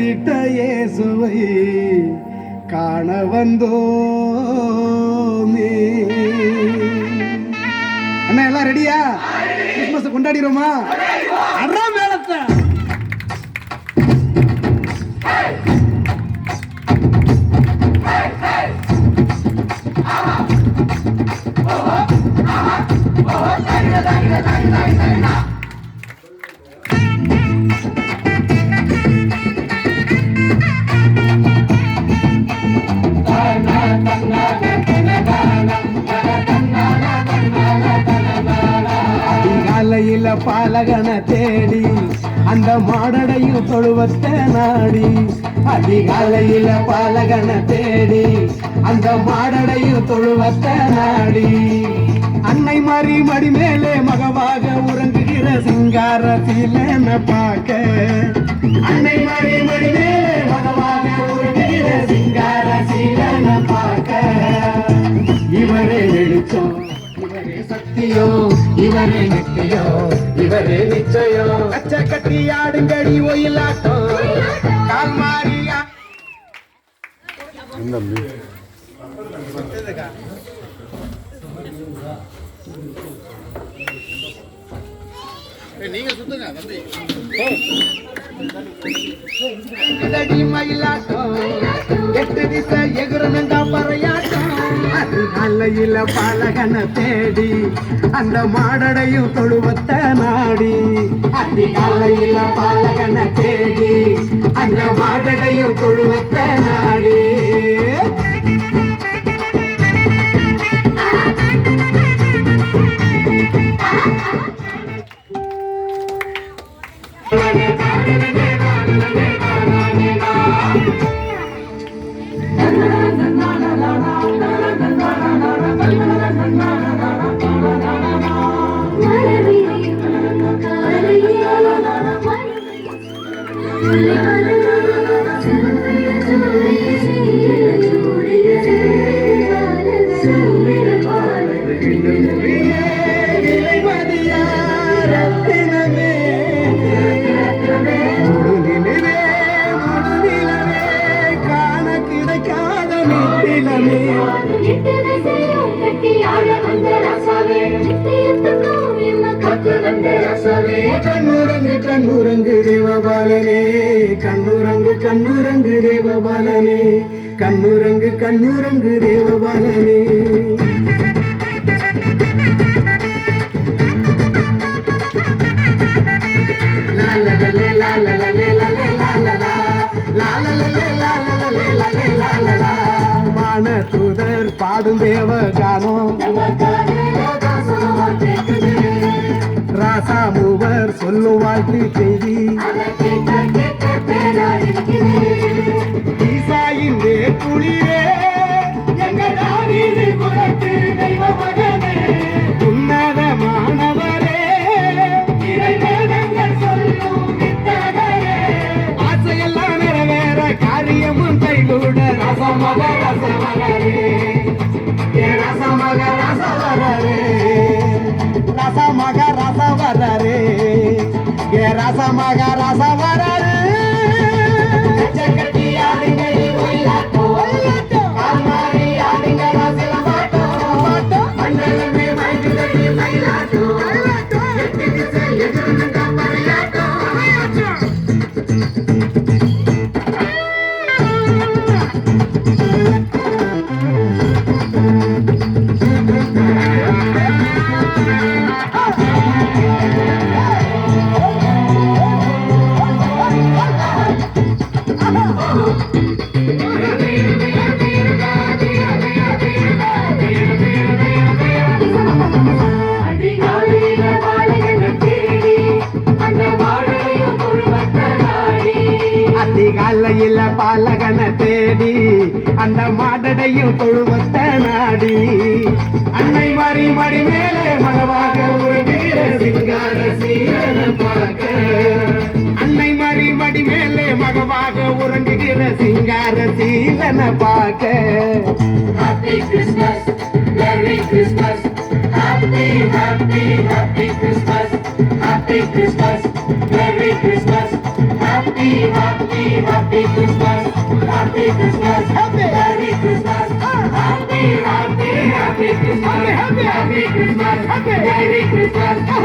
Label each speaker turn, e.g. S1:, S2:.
S1: வந்திட்ட இயேசுவை காண வந்தோமே. அண்ணா எல்லாம் ரெடியா? கிறிஸ்மஸ் கொண்டாடிடுவோமா? அண்ணா மேலத்தை அதிகாலையில பாலகனை தேடி அந்த மாடடையும் தொழுவத்தை நாடி. அதிகாலையில பாலகனை தேடி அந்த மாடடையும் தொழுவத்தை நாடி. அன்னை மாறி மடி மேலே மகவாக உறங்குகிற சிங்கார சீலன பார்க்க. அன்னை மாறி மடி மேலே மகவாக உறங்குகிற சிங்கார சீலன பார்க்க. இவரே வெளிச்சம், இவரே சக்தியோ, இவரே நித்தியோ, இவரே நிச்சயோ. கச்ச கட்டி ஆடுங்கடி ஒயிலாட்டம் கால் மாறியா. நீங்க சுத்துங்க தம்பி. மயிலாட்டம் எட்டு திசை எகுரனங்கா பறையாட்டம். அதிகாலையில பாலகனை தேடி அந்த மாடடையும் தொழுவத்தை நாடி. அதிகாலையில பாலகனை தேடி அந்த மாடடையும் தொழுவத்தை நாடி. கண்ணுரங்கு கண்ணுரங்கு தேவபாலனே, கண்ணுரங்கு கண்ணுரங்கு தேவபாலனே, கண்ணுரங்கு கண்ணுரங்கு தேவபாலனே. மான தூதர் பாடும் தேவ கானம், ராசா மூவர் சொல்லும் வாழ்த்து செய்தி. ஈசாயின் குளிரே உன்னதமானவரே, ஆசையெல்லாம் நிறைவேற காரியமும் கைகூட. ரசமக ரசமகரே, ரசமக ரசவரே, ரசமக ரசவரே, ரசமக ரசவரே. அதிகாலையில பாலகனை தேடி அந்த மாடடையும் தொழுவத்தை நாடி. அன்னை மாறி மடி மேலே மகவாக உறங்குகிற சிங்கார சீலன பார்க்க. அன்னை மாறி மடி மேலே மகவாக உறங்குகிற சிங்கார சீலன பார்க்க.
S2: Happy Christmas, Merry Christmas, Happy Happy Happy Christmas, Happy Christmas, Merry Christmas, Happy happy, happy Christmas. Happy Christmas.
S1: Happy.
S2: Merry Christmas. Happy, happy, happy Christmas.
S1: Happy, happy.
S2: Happy Christmas.
S1: Happy.
S2: Merry Christmas.